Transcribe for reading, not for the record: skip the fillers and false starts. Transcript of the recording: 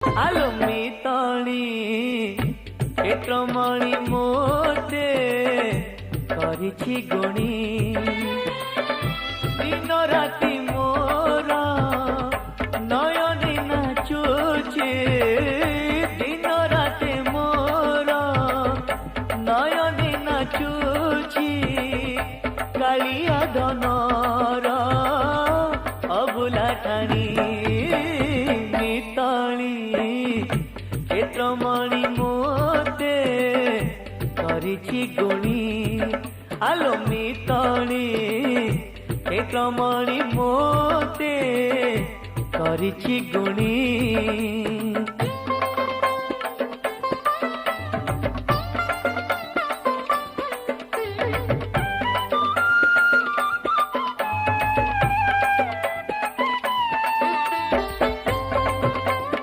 আলো মিতালি ক্ষেত্রমণি মোতে করিছি গুণী দিন রাতি মোর নয়নে নাচুছে দিন রাতে মোর নয়নে নাচুছি কালিয়া ধনর অবুলা ঠানি মিতালি ক্ষেত্রমণি মোতে করিছি গুণী আলো মিতালি ক্ষেত্রমণি মোতে করিছি গুণী।